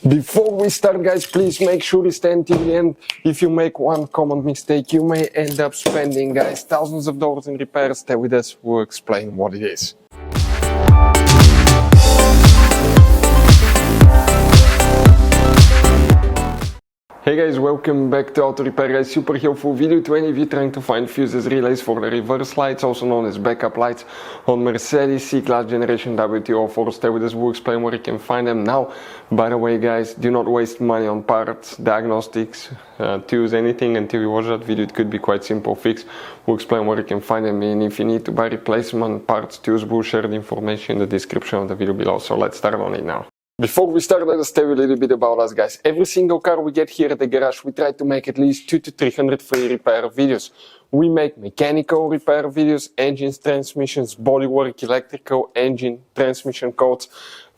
Before we start, guys, please make sure you stay until the end. If you make one common mistake, you may end up spending, guys, thousands of dollars in repairs. Stay with us, we'll explain what it is. Hey guys, welcome back to Auto Repair, guys. Super helpful video to any of you trying to find fuses relays for the reverse lights, also known as backup lights, on Mercedes C-Class generation W204. Stay with us, we'll explain where you can find them. Now, by the way, guys, do not waste money on parts, diagnostics, tools, anything until you watch that video. It could be quite simple fix. We'll explain where you can find them, and if you need to buy replacement parts, tools, we'll share the information in the description of the video below. So let's start on it now. Before we start, let us tell you a little bit about us, guys. Every single car we get here at the garage, we try to make at least 200 to 300 free repair videos. We make mechanical repair videos, engines, transmissions, bodywork, electrical, engine, transmission codes,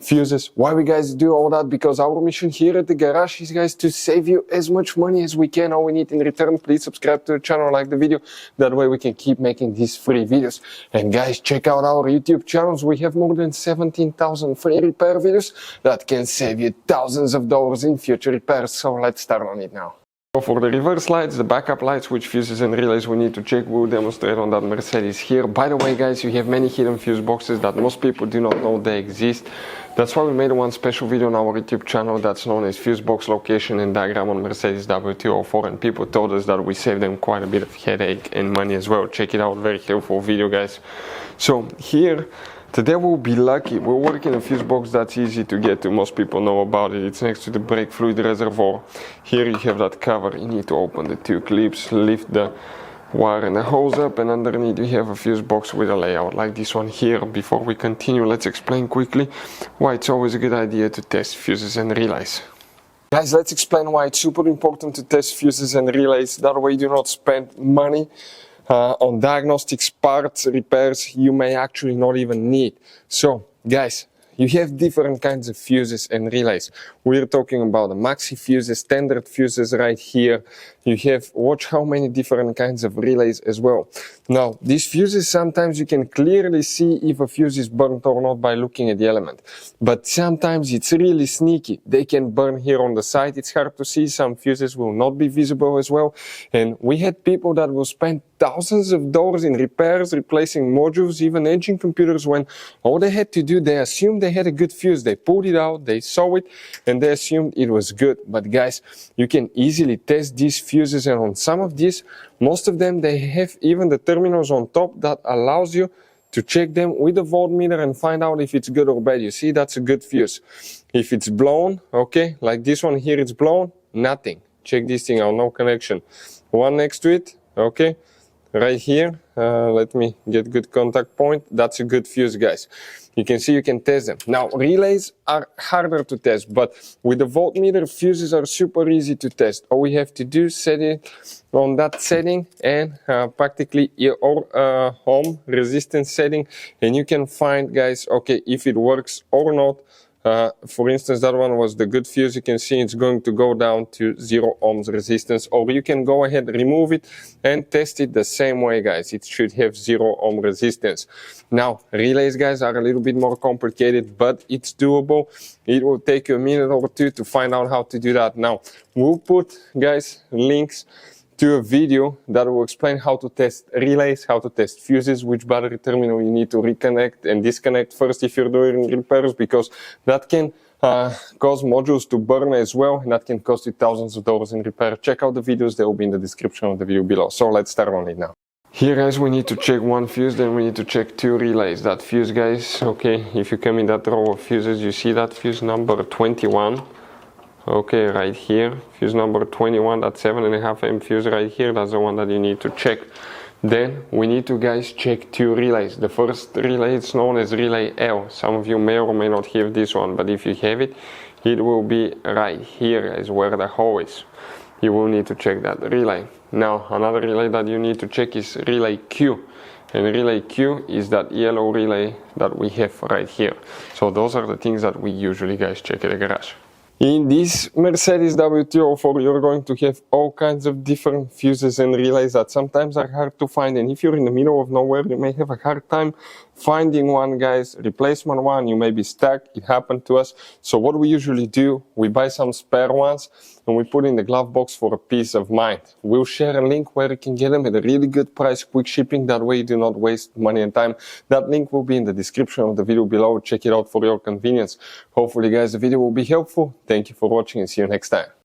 fuses. Why we guys do all that? Because our mission here at the garage is, guys, to save you as much money as we can. All we need in return, please subscribe to the channel, like the video. That way we can keep making these free videos. And guys, check out our YouTube channels. We have more than 17,000 free repair videos that can save you thousands of dollars in future repairs. So let's start on it now. For the reverse lights, the backup lights, which fuses and relays we need to check, we'll demonstrate on that Mercedes here. By the way, guys, you have many hidden fuse boxes that most people do not know they exist. That's why we made one special video on our YouTube channel that's known as fuse box location and diagram on Mercedes W204, and people told us that we saved them quite a bit of headache and money as well. Check it out, very helpful video, guys. So here, today we'll be lucky. We're working a fuse box that's easy to get to. Most people know about it. It's next to the brake fluid reservoir. Here you have that cover. You need to open the two clips, lift the wire and the hose up, and underneath you have a fuse box with a layout like this one here. Before we continue, let's explain quickly why it's always a good idea to test fuses and relays. Guys, let's explain why it's super important to test fuses and relays. That way you do not spend money on diagnostics, parts, repairs you may actually not even need. So, guys, you have different kinds of fuses and relays. We're talking about the maxi fuses, standard fuses right here. You have, watch how many different kinds of relays as well. Now, these fuses, sometimes you can clearly see if a fuse is burnt or not by looking at the element. But sometimes it's really sneaky. They can burn here on the side. It's hard to see. Some fuses will not be visible as well. And we had people that will spend thousands of dollars in repairs, replacing modules, even engine computers, when all they had to do, they assumed they had a good fuse. They pulled it out, they saw it, and they assumed it was good. But guys, you can easily test these fuses, and on some of these, most of them, they have even the terminals on top that allows you to check them with a voltmeter and find out if it's good or bad. You see, that's a good fuse. If it's blown, okay, like this one here, it's blown, nothing. Check this thing out, no connection. One next to it, okay. Right here, let me get good contact point. That's a good fuse, guys. You can see you can test them. Now, relays are harder to test, but with the voltmeter, fuses are super easy to test. All we have to do is set it on that setting and practically your ohm resistance setting, and you can find, guys, okay, if it works or not. For instance, that one was the good fuse. You can see it's going to go down to 0 ohms resistance, or you can go ahead, remove it and test it the same way, guys. It should have 0 ohm resistance. Now, relays, guys, are a little bit more complicated, but it's doable. It will take you a minute or two to find out how to do that. Now, we'll put, guys, links to a video that will explain how to test relays, how to test fuses, which battery terminal you need to reconnect and disconnect first if you're doing repairs, because that can cause modules to burn as well, and that can cost you thousands of dollars in repair. Check out the videos, they will be in the description of the video below. So let's start on it now. Here, guys, we need to check one fuse, then we need to check two relays. That fuse, guys, okay, if you come in that row of fuses, you see that fuse number 21. Okay, right here, fuse number 21, that 7.5 amp fuse right here, that's the one that you need to check. Then we need to, guys, check two relays. The first relay is known as relay L. Some of you may or may not have this one, but if you have it, it will be right here is where the hole is. You will need to check that relay. Now, another relay that you need to check is relay Q. And relay Q is that yellow relay that we have right here. So those are the things that we usually, guys, check at the garage. In this Mercedes W204, you're going to have all kinds of different fuses and relays that sometimes are hard to find, and if you're in the middle of nowhere, you may have a hard time finding one, guys. Replacement one, you may be stuck. It happened to us. So what we usually do, we buy some spare ones and we put in the glove box for a peace of mind. We'll share a link where you can get them at a really good price, quick shipping. That way you do not waste money and time. That link will be in the description of the video below. Check it out for your convenience. Hopefully, guys, the video will be helpful. Thank you for watching and see you next time.